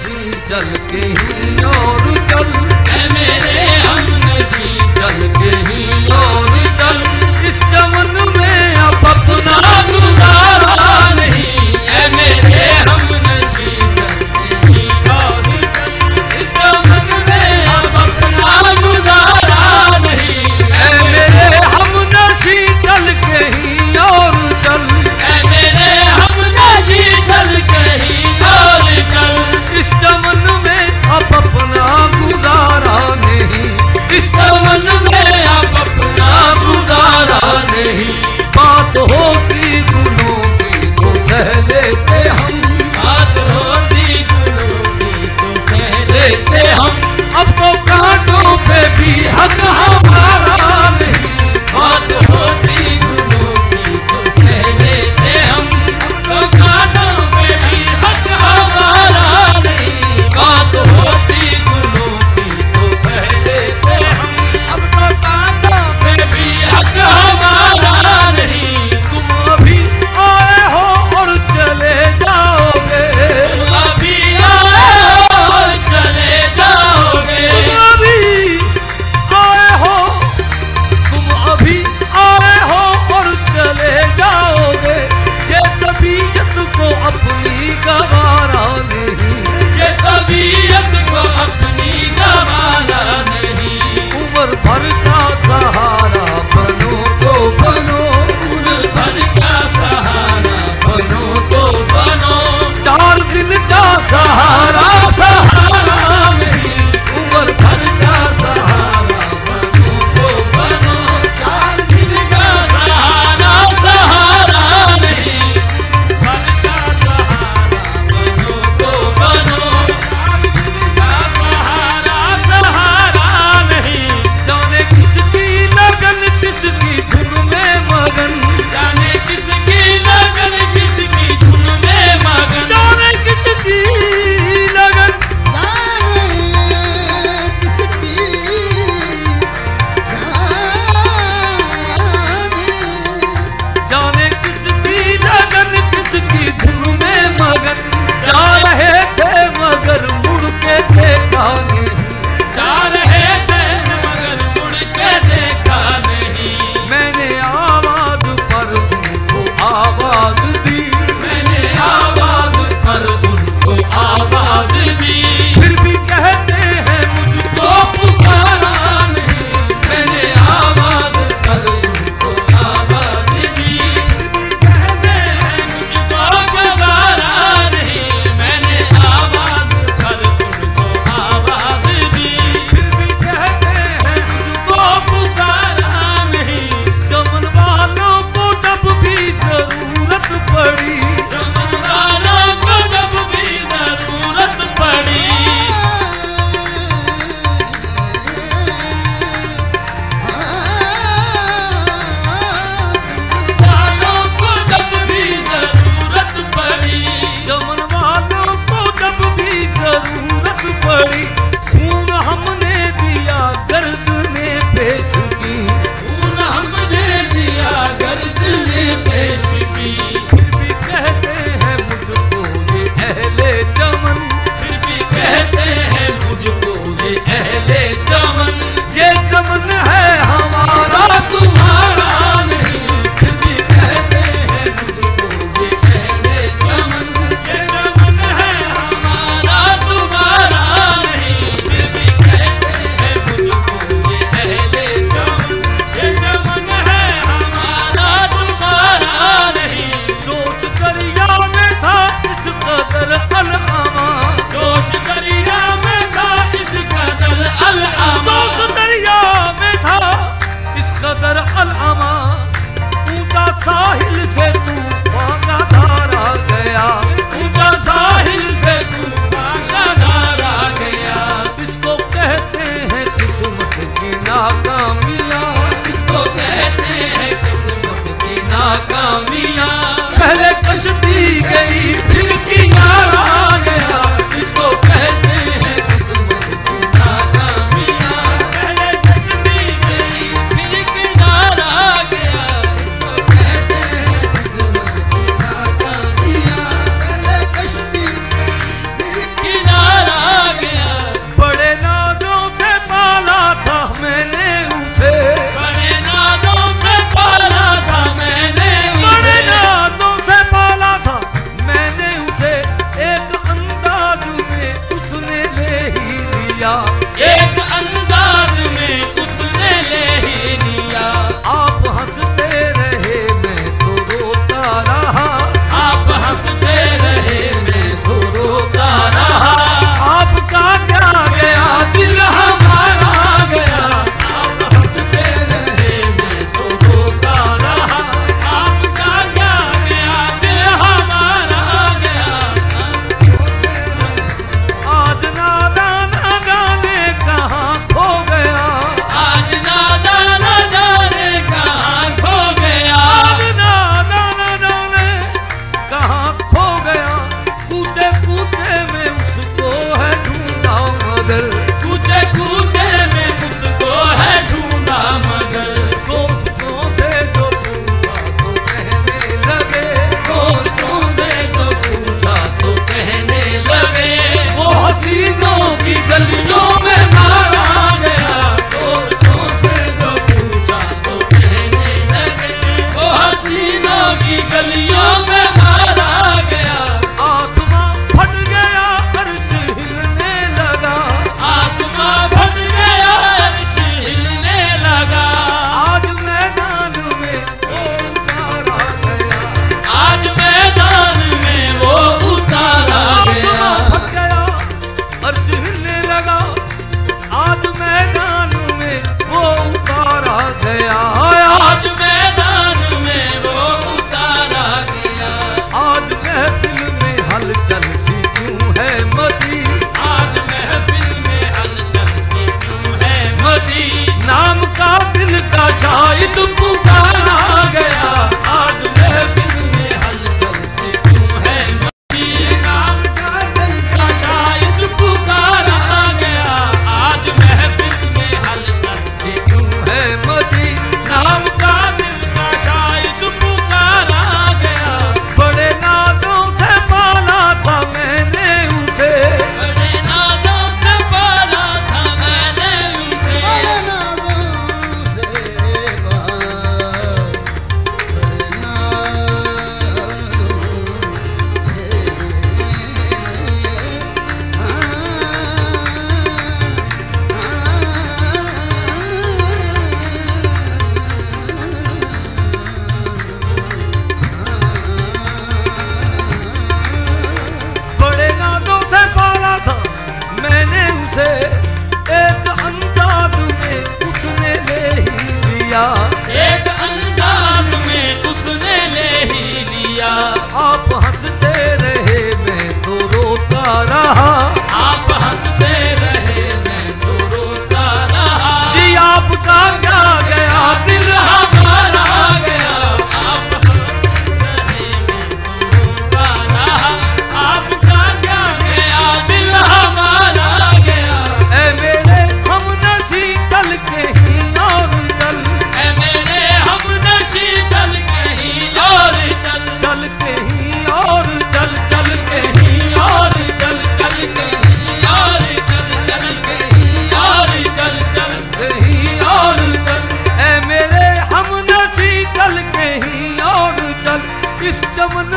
हमनशी चल के ही और चल, ऐ मेरे हमनशी चल के ही और चल, इस चमन में अब अपना गुजारा नहीं। ऐ मेरे हमनशी चल के ही और चल, इस चमन में अब अपना गुजारा नहीं। ऐ मेरे हमनशी चल के ही और चल, ऐ मेरे हमनशी चल के ही और चल, इस चमन में अब अपना गुजारा शायद पुकारा गया, आज महफिल में हलचल से क्यों है मची, नाम का दिल का शायद पुकारा गया, आज महफिल में हलचल से क्यों है मची, नाम का दिल का शायद पुकारा गया। बड़े नाजों से पाला था मैंने उसे, बड़े नाजों से पाला था मैंने उसे, बड़े नाज़ों से बड़े नाजों से पाला था मैंने उसे, एक अंदाज में उसने ले ही लिया, एक अंदाज में उसने ले ही लिया। आप हंसते रहे मैं तो रोता रहा, आप हंसते रहे मैं तो रोता रहा, जी आपका क्या गया दिल हमारा गया, आप हंसते रहे मैं तो रोता रहा, आपका क्या गया दिल हमारा गया। ऐ मेरे हमनशी चल के ही और चल, ऐ मेरे हमनशी चल के ही और चल, चल के ही और चल, चल के ही और चल, चल के ही और चल, चल के ही और चल, चल के ही और चल। ऐ मेरे हमनशी चल के ही और चल, इस चमन